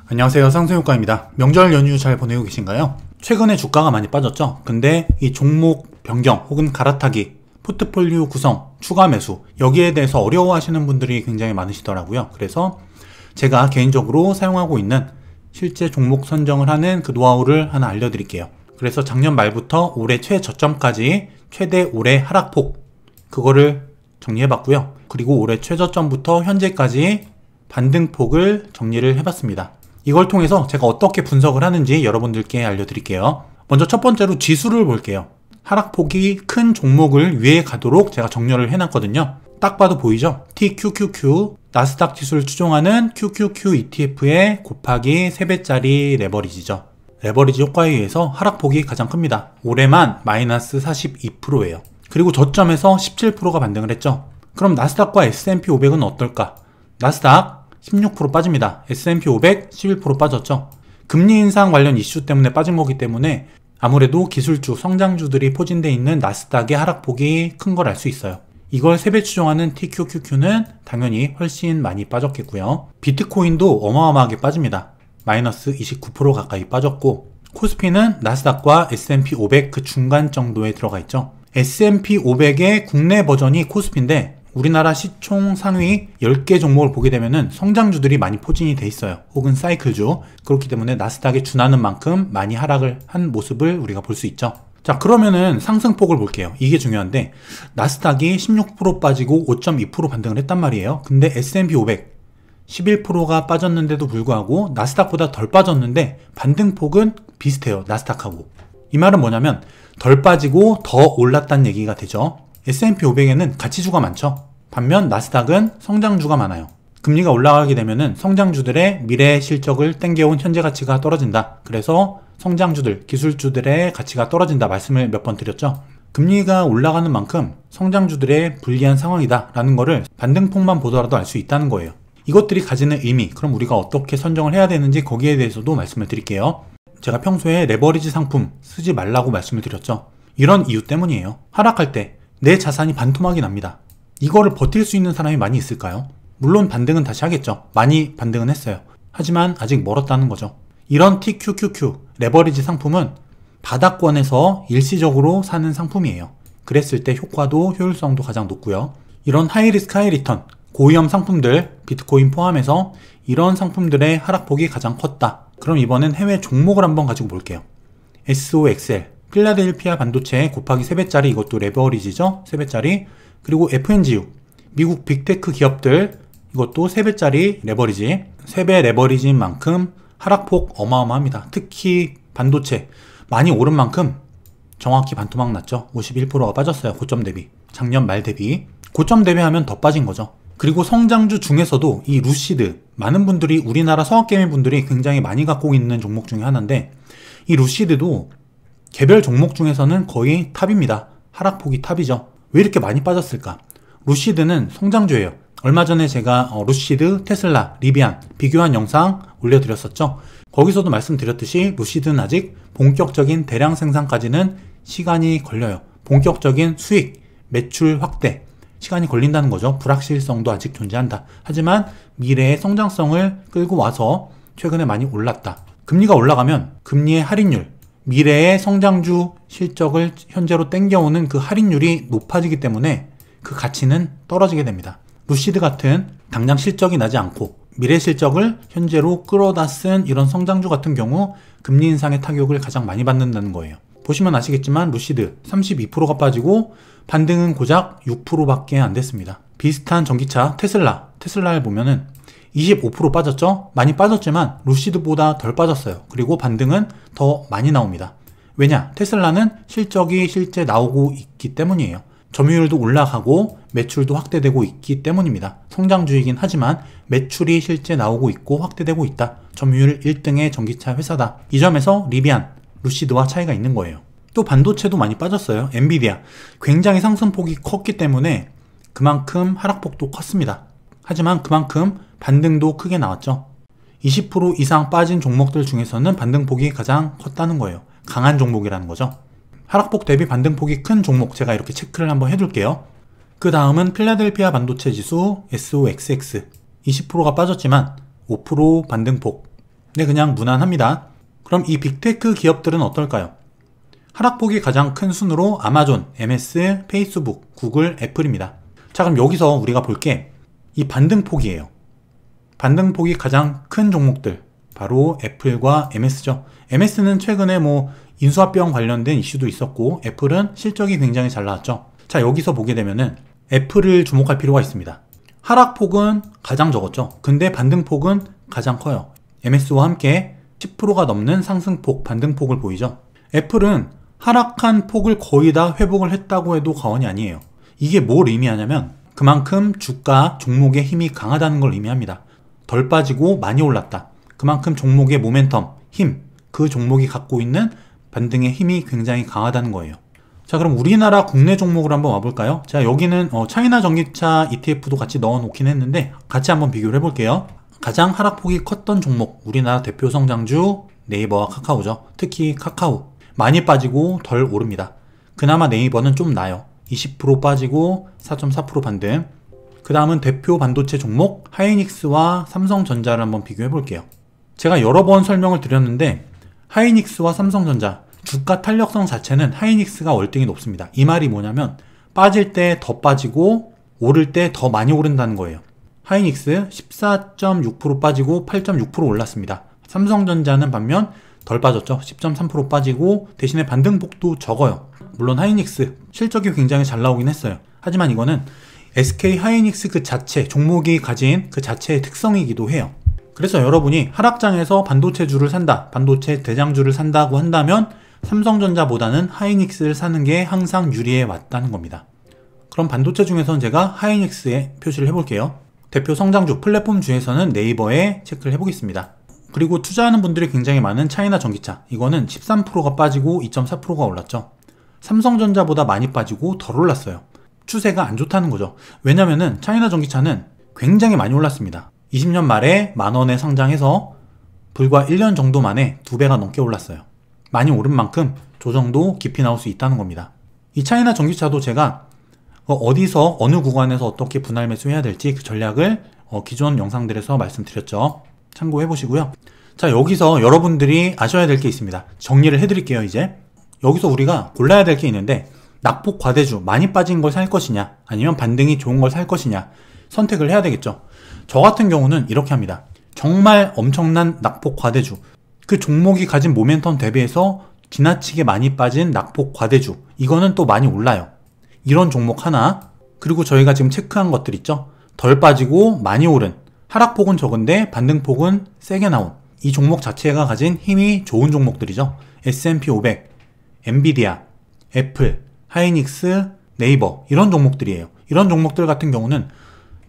안녕하세요, 상승효과입니다. 명절 연휴 잘 보내고 계신가요? 최근에 주가가 많이 빠졌죠? 근데 이 종목 변경 혹은 갈아타기, 포트폴리오 구성, 추가 매수 여기에 대해서 어려워하시는 분들이 굉장히 많으시더라고요. 그래서 제가 개인적으로 사용하고 있는 실제 종목 선정을 하는 그 노하우를 하나 알려드릴게요. 그래서 작년 말부터 올해 최저점까지 최대 올해 하락폭 그거를 정리해봤고요. 그리고 올해 최저점부터 현재까지 반등폭을 정리를 해봤습니다. 이걸 통해서 제가 어떻게 분석을 하는지 여러분들께 알려드릴게요. 먼저 첫 번째로 지수를 볼게요. 하락폭이 큰 종목을 위에 가도록 제가 정렬을 해놨거든요. 딱 봐도 보이죠? TQQQ, 나스닥 지수를 추종하는 QQQ ETF의 곱하기 3배짜리 레버리지죠. 레버리지 효과에 의해서 하락폭이 가장 큽니다. 올해만 마이너스 42%예요. 그리고 저점에서 17%가 반등을 했죠. 그럼 나스닥과 S&P 500은 어떨까? 나스닥 16% 빠집니다. S&P 500 11% 빠졌죠. 금리 인상 관련 이슈 때문에 빠진 거기 때문에 아무래도 기술주, 성장주들이 포진되어 있는 나스닥의 하락폭이 큰 걸 알 수 있어요. 이걸 3배 추종하는 TQQQ는 당연히 훨씬 많이 빠졌겠고요. 비트코인도 어마어마하게 빠집니다. 마이너스 29% 가까이 빠졌고, 코스피는 나스닥과 S&P 500 그 중간 정도에 들어가 있죠. S&P 500의 국내 버전이 코스피인데 우리나라 시총 상위 10개 종목을 보게 되면은 성장주들이 많이 포진이 돼 있어요. 혹은 사이클주. 그렇기 때문에 나스닥에 준하는 만큼 많이 하락을 한 모습을 우리가 볼 수 있죠. 자, 그러면은 상승폭을 볼게요. 이게 중요한데 나스닥이 16% 빠지고 5.2% 반등을 했단 말이에요. 근데 S&P 500 11%가 빠졌는데도 불구하고 나스닥보다 덜 빠졌는데 반등폭은 비슷해요. 나스닥하고. 이 말은 뭐냐면 덜 빠지고 더 올랐다는 얘기가 되죠. S&P 500에는 가치주가 많죠. 반면 나스닥은 성장주가 많아요. 금리가 올라가게 되면은 성장주들의 미래 실적을 땡겨온 현재 가치가 떨어진다. 그래서 성장주들, 기술주들의 가치가 떨어진다 말씀을 몇 번 드렸죠. 금리가 올라가는 만큼 성장주들의 불리한 상황이다 라는 거를 반등폭만 보더라도 알 수 있다는 거예요. 이것들이 가지는 의미, 그럼 우리가 어떻게 선정을 해야 되는지 거기에 대해서도 말씀을 드릴게요. 제가 평소에 레버리지 상품 쓰지 말라고 말씀을 드렸죠. 이런 이유 때문이에요. 하락할 때 내 자산이 반토막이 납니다. 이거를 버틸 수 있는 사람이 많이 있을까요? 물론 반등은 다시 하겠죠. 많이 반등은 했어요. 하지만 아직 멀었다는 거죠. 이런 TQQQ 레버리지 상품은 바닥권에서 일시적으로 사는 상품이에요. 그랬을 때 효과도 효율성도 가장 높고요. 이런 하이리스크 하이리턴 고위험 상품들 비트코인 포함해서 이런 상품들의 하락폭이 가장 컸다. 그럼 이번엔 해외 종목을 한번 가지고 볼게요. SOXL 필라델피아 반도체 곱하기 3배짜리 이것도 레버리지죠. 3배짜리. 그리고 FNGU 미국 빅테크 기업들 이것도 3배짜리 레버리지. 3배 레버리지인 만큼 하락폭 어마어마합니다. 특히 반도체 많이 오른 만큼 정확히 반토막 났죠. 51%가 빠졌어요. 고점 대비. 작년 말 대비. 고점 대비하면 더 빠진 거죠. 그리고 성장주 중에서도 이 루시드 많은 분들이 우리나라 서학개미 분들이 굉장히 많이 갖고 있는 종목 중에 하나인데 이 루시드도 개별 종목 중에서는 거의 탑입니다. 하락폭이 탑이죠. 왜 이렇게 많이 빠졌을까? 루시드는 성장주예요. 얼마 전에 제가 루시드, 테슬라, 리비안 비교한 영상 올려드렸었죠. 거기서도 말씀드렸듯이 루시드는 아직 본격적인 대량 생산까지는 시간이 걸려요. 본격적인 수익, 매출 확대 시간이 걸린다는 거죠. 불확실성도 아직 존재한다. 하지만 미래의 성장성을 끌고 와서 최근에 많이 올랐다. 금리가 올라가면 금리의 할인율 미래의 성장주 실적을 현재로 땡겨오는 그 할인율이 높아지기 때문에 그 가치는 떨어지게 됩니다. 루시드 같은 당장 실적이 나지 않고 미래 실적을 현재로 끌어다 쓴 이런 성장주 같은 경우 금리 인상의 타격을 가장 많이 받는다는 거예요. 보시면 아시겠지만 루시드 32%가 빠지고 반등은 고작 6%밖에 안 됐습니다. 비슷한 전기차 테슬라를 보면은 25% 빠졌죠? 많이 빠졌지만 루시드보다 덜 빠졌어요. 그리고 반등은 더 많이 나옵니다. 왜냐? 테슬라는 실적이 실제 나오고 있기 때문이에요. 점유율도 올라가고 매출도 확대되고 있기 때문입니다. 성장주이긴 하지만 매출이 실제 나오고 있고 확대되고 있다. 점유율 1등의 전기차 회사다. 이 점에서 리비안, 루시드와 차이가 있는 거예요. 또 반도체도 많이 빠졌어요. 엔비디아 굉장히 상승폭이 컸기 때문에 그만큼 하락폭도 컸습니다. 하지만 그만큼 반등도 크게 나왔죠. 20% 이상 빠진 종목들 중에서는 반등폭이 가장 컸다는 거예요. 강한 종목이라는 거죠. 하락폭 대비 반등폭이 큰 종목 제가 이렇게 체크를 한번 해둘게요. 그 다음은 필라델피아 반도체 지수 SOXX 20%가 빠졌지만 5% 반등폭. 네, 그냥 무난합니다. 그럼 이 빅테크 기업들은 어떨까요? 하락폭이 가장 큰 순으로 아마존, MS, 페이스북, 구글, 애플입니다. 자, 그럼 여기서 우리가 볼 게 이 반등폭이에요. 반등폭이 가장 큰 종목들, 바로 애플과 MS죠. MS는 최근에 인수합병 관련된 이슈도 있었고, 애플은 실적이 굉장히 잘 나왔죠. 자, 여기서 보게 되면은 애플을 주목할 필요가 있습니다. 하락폭은 가장 적었죠. 근데 반등폭은 가장 커요. MS와 함께 10%가 넘는 상승폭, 반등폭을 보이죠. 애플은 하락한 폭을 거의 다 회복을 했다고 해도 과언이 아니에요. 이게 뭘 의미하냐면 그만큼 주가, 종목의 힘이 강하다는 걸 의미합니다. 덜 빠지고 많이 올랐다. 그만큼 종목의 모멘텀, 힘, 그 종목이 갖고 있는 반등의 힘이 굉장히 강하다는 거예요. 자, 그럼 우리나라 국내 종목으로 한번 와볼까요? 자, 여기는 차이나 전기차 ETF도 같이 넣어 놓긴 했는데 같이 한번 비교를 해볼게요. 가장 하락폭이 컸던 종목, 우리나라 대표 성장주 네이버와 카카오죠. 특히 카카오 많이 빠지고 덜 오릅니다. 그나마 네이버는 좀 나아요. 20% 빠지고 4.4% 반등. 그 다음은 대표 반도체 종목 하이닉스와 삼성전자를 한번 비교해 볼게요. 제가 여러 번 설명을 드렸는데 하이닉스와 삼성전자 주가 탄력성 자체는 하이닉스가 월등히 높습니다. 이 말이 뭐냐면 빠질 때 더 빠지고 오를 때 더 많이 오른다는 거예요. 하이닉스 14.6% 빠지고 8.6% 올랐습니다. 삼성전자는 반면 덜 빠졌죠. 10.3% 빠지고 대신에 반등폭도 적어요. 물론 하이닉스 실적이 굉장히 잘 나오긴 했어요. 하지만 이거는 SK 하이닉스 그 자체, 종목이 가진 그 자체의 특성이기도 해요. 그래서 여러분이 하락장에서 반도체주를 산다, 반도체 대장주를 산다고 한다면 삼성전자보다는 하이닉스를 사는 게 항상 유리해 왔다는 겁니다. 그럼 반도체 중에서는 제가 하이닉스에 표시를 해볼게요. 대표 성장주 플랫폼 중에서는 네이버에 체크를 해보겠습니다. 그리고 투자하는 분들이 굉장히 많은 차이나 전기차, 이거는 13%가 빠지고 2.4%가 올랐죠. 삼성전자보다 많이 빠지고 덜 올랐어요. 추세가 안 좋다는 거죠. 왜냐면은 차이나 전기차는 굉장히 많이 올랐습니다. 20년 말에 만원에 상장해서 불과 1년 정도 만에 2배가 넘게 올랐어요. 많이 오른 만큼 조정도 깊이 나올 수 있다는 겁니다. 이 차이나 전기차도 제가 어디서 어느 구간에서 어떻게 분할 매수해야 될지 그 전략을 기존 영상들에서 말씀드렸죠. 참고해 보시고요. 자, 여기서 여러분들이 아셔야 될 게 있습니다. 정리를 해드릴게요. 이제 여기서 우리가 골라야 될 게 있는데 낙폭 과대주 많이 빠진 걸 살 것이냐 아니면 반등이 좋은 걸 살 것이냐 선택을 해야 되겠죠. 저 같은 경우는 이렇게 합니다. 정말 엄청난 낙폭 과대주, 그 종목이 가진 모멘텀 대비해서 지나치게 많이 빠진 낙폭 과대주, 이거는 또 많이 올라요. 이런 종목 하나, 그리고 저희가 지금 체크한 것들 있죠. 덜 빠지고 많이 오른, 하락폭은 적은데 반등폭은 세게 나온 이 종목 자체가 가진 힘이 좋은 종목들이죠. S&P 500, 엔비디아, 애플, 하이닉스, 네이버, 이런 종목들이에요. 이런 종목들 같은 경우는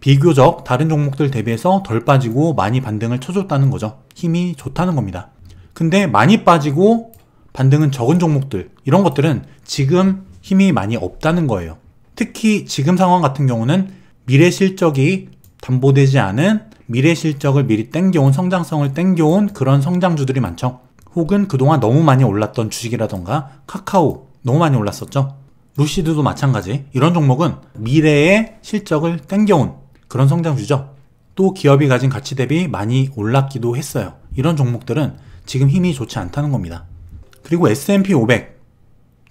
비교적 다른 종목들 대비해서 덜 빠지고 많이 반등을 쳐줬다는 거죠. 힘이 좋다는 겁니다. 근데 많이 빠지고 반등은 적은 종목들, 이런 것들은 지금 힘이 많이 없다는 거예요. 특히 지금 상황 같은 경우는 미래 실적이 담보되지 않은 미래 실적을 미리 땡겨온, 성장성을 땡겨온 그런 성장주들이 많죠. 혹은 그동안 너무 많이 올랐던 주식이라던가 카카오 너무 많이 올랐었죠. 루시드도 마찬가지. 이런 종목은 미래의 실적을 땡겨온 그런 성장주죠. 또 기업이 가진 가치 대비 많이 올랐기도 했어요. 이런 종목들은 지금 힘이 좋지 않다는 겁니다. 그리고 S&P 500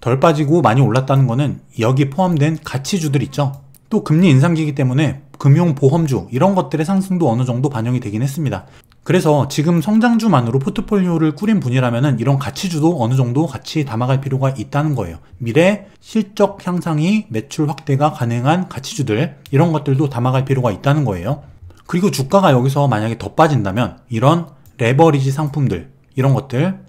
덜 빠지고 많이 올랐다는 거는 여기 포함된 가치주들 있죠. 또 금리 인상기이기 때문에 금융보험주 이런 것들의 상승도 어느 정도 반영이 되긴 했습니다. 그래서 지금 성장주만으로 포트폴리오를 꾸린 분이라면 이런 가치주도 어느 정도 같이 담아갈 필요가 있다는 거예요. 미래 실적 향상이 매출 확대가 가능한 가치주들, 이런 것들도 담아갈 필요가 있다는 거예요. 그리고 주가가 여기서 만약에 더 빠진다면 이런 레버리지 상품들, 이런 것들,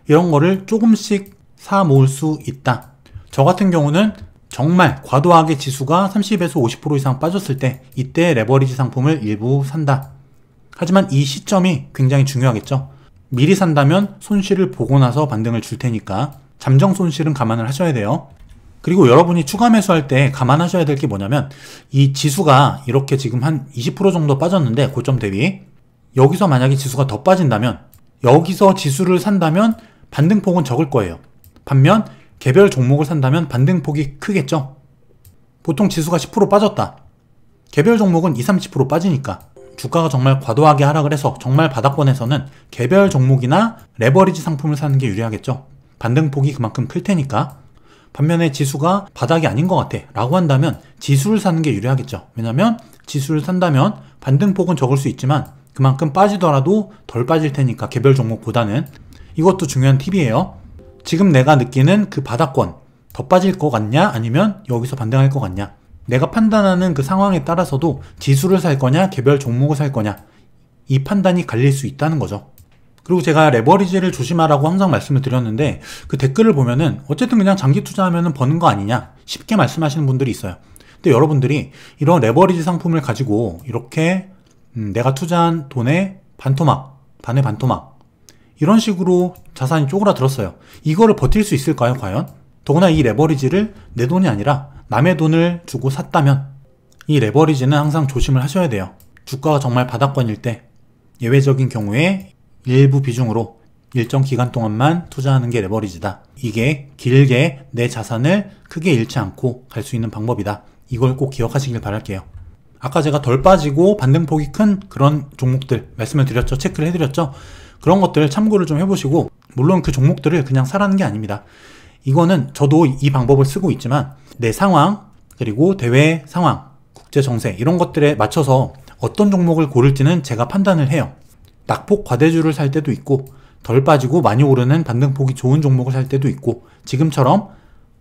이런 거를 조금씩 사 모을 수 있다. 저 같은 경우는 정말 과도하게 지수가 30에서 50% 이상 빠졌을 때 이때 레버리지 상품을 일부 산다. 하지만 이 시점이 굉장히 중요하겠죠. 미리 산다면 손실을 보고 나서 반등을 줄 테니까 잠정 손실은 감안을 하셔야 돼요. 그리고 여러분이 추가 매수할 때 감안하셔야 될 게 뭐냐면 이 지수가 이렇게 지금 한 20% 정도 빠졌는데 고점 대비, 여기서 만약에 지수가 더 빠진다면 여기서 지수를 산다면 반등폭은 적을 거예요. 반면 개별 종목을 산다면 반등폭이 크겠죠. 보통 지수가 10% 빠졌다. 개별 종목은 20, 30% 빠지니까 주가가 정말 과도하게 하락을 해서 정말 바닥권에서는 개별 종목이나 레버리지 상품을 사는 게 유리하겠죠. 반등폭이 그만큼 클 테니까. 반면에 지수가 바닥이 아닌 것 같아 라고 한다면 지수를 사는 게 유리하겠죠. 왜냐면 지수를 산다면 반등폭은 적을 수 있지만 그만큼 빠지더라도 덜 빠질 테니까, 개별 종목보다는. 이것도 중요한 팁이에요. 지금 내가 느끼는 그 바닥권 더 빠질 것 같냐, 아니면 여기서 반등할 것 같냐, 내가 판단하는 그 상황에 따라서도 지수를 살 거냐 개별 종목을 살 거냐, 이 판단이 갈릴 수 있다는 거죠. 그리고 제가 레버리지를 조심하라고 항상 말씀을 드렸는데, 그 댓글을 보면은 어쨌든 그냥 장기 투자하면 버는 거 아니냐 쉽게 말씀하시는 분들이 있어요. 근데 여러분들이 이런 레버리지 상품을 가지고 이렇게 내가 투자한 돈의 반토막, 반의 반토막, 이런 식으로 자산이 쪼그라들었어요. 이거를 버틸 수 있을까요 과연? 더구나 이 레버리지를 내 돈이 아니라 남의 돈을 주고 샀다면, 이 레버리지는 항상 조심을 하셔야 돼요. 주가가 정말 바닥권일 때 예외적인 경우에 일부 비중으로 일정 기간 동안만 투자하는 게 레버리지다. 이게 길게 내 자산을 크게 잃지 않고 갈 수 있는 방법이다. 이걸 꼭 기억하시길 바랄게요. 아까 제가 덜 빠지고 반등폭이 큰 그런 종목들 말씀을 드렸죠. 체크를 해드렸죠. 그런 것들 참고를 좀 해보시고, 물론 그 종목들을 그냥 사라는 게 아닙니다. 이거는 저도 이 방법을 쓰고 있지만 내 상황, 그리고 대외 상황, 국제 정세, 이런 것들에 맞춰서 어떤 종목을 고를지는 제가 판단을 해요. 낙폭 과대주를 살 때도 있고, 덜 빠지고 많이 오르는 반등폭이 좋은 종목을 살 때도 있고, 지금처럼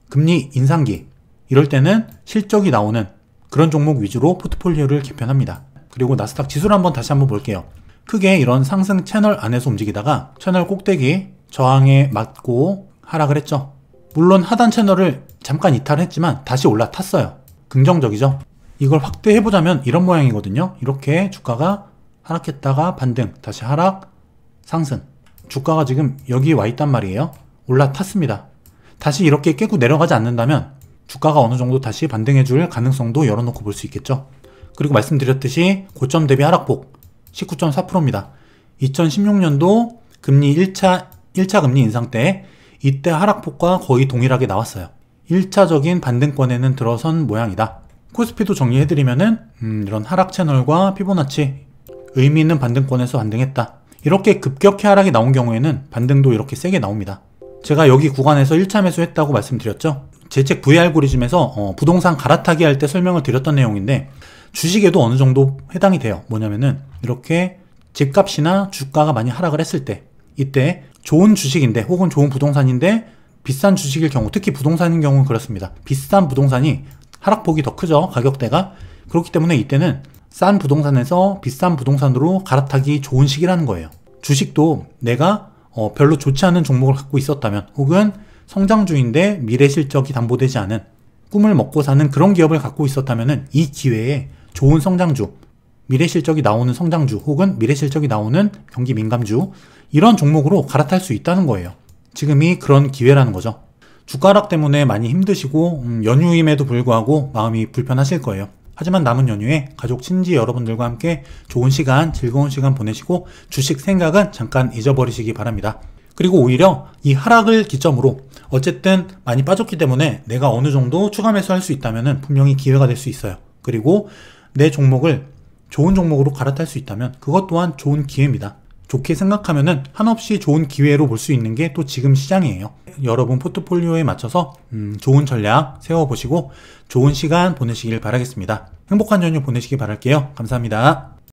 금리 인상기 이럴 때는 실적이 나오는 그런 종목 위주로 포트폴리오를 개편합니다. 그리고 나스닥 지수를 다시 한번 볼게요. 크게 이런 상승 채널 안에서 움직이다가 채널 꼭대기 저항에 맞고 하락을 했죠. 물론 하단 채널을 잠깐 이탈했지만 다시 올라탔어요. 긍정적이죠. 이걸 확대해보자면 이런 모양이거든요. 이렇게 주가가 하락했다가 반등, 다시 하락, 상승. 주가가 지금 여기 와 있단 말이에요. 올라탔습니다. 다시 이렇게 깨고 내려가지 않는다면 주가가 어느 정도 다시 반등해줄 가능성도 열어놓고 볼 수 있겠죠. 그리고 말씀드렸듯이 고점 대비 하락폭 19.4%입니다. 2016년도 금리 1차 금리 인상 때 이때 하락폭과 거의 동일하게 나왔어요. 1차적인 반등권에는 들어선 모양이다. 코스피도 정리해드리면은 이런 하락 채널과 피보나치 의미 있는 반등권에서 반등했다. 이렇게 급격히 하락이 나온 경우에는 반등도 이렇게 세게 나옵니다. 제가 여기 구간에서 1차 매수했다고 말씀드렸죠. 제 책 V알고리즘에서 부동산 갈아타기 할 때 설명을 드렸던 내용인데, 주식에도 어느 정도 해당이 돼요. 뭐냐면은 이렇게 집값이나 주가가 많이 하락을 했을 때, 이때 좋은 주식인데 혹은 좋은 부동산인데 비싼 주식일 경우, 특히 부동산인 경우는 그렇습니다. 비싼 부동산이 하락폭이 더 크죠. 가격대가. 그렇기 때문에 이때는 싼 부동산에서 비싼 부동산으로 갈아타기 좋은 시기라는 거예요. 주식도 내가 별로 좋지 않은 종목을 갖고 있었다면, 혹은 성장주인데 미래 실적이 담보되지 않은 꿈을 먹고 사는 그런 기업을 갖고 있었다면 이 기회에 좋은 성장주, 미래 실적이 나오는 성장주, 혹은 미래 실적이 나오는 경기 민감주, 이런 종목으로 갈아탈 수 있다는 거예요. 지금이 그런 기회라는 거죠. 주가 하락 때문에 많이 힘드시고 연휴임에도 불구하고 마음이 불편하실 거예요. 하지만 남은 연휴에 가족 친지 여러분들과 함께 좋은 시간, 즐거운 시간 보내시고 주식 생각은 잠깐 잊어버리시기 바랍니다. 그리고 오히려 이 하락을 기점으로 어쨌든 많이 빠졌기 때문에 내가 어느 정도 추가 매수할 수 있다면 분명히 기회가 될 수 있어요. 그리고 내 종목을 좋은 종목으로 갈아탈 수 있다면 그것 또한 좋은 기회입니다. 좋게 생각하면은 한없이 좋은 기회로 볼 수 있는 게 또 지금 시장이에요. 여러분 포트폴리오에 맞춰서 좋은 전략 세워보시고 좋은 시간 보내시길 바라겠습니다. 행복한 연휴 보내시길 바랄게요. 감사합니다.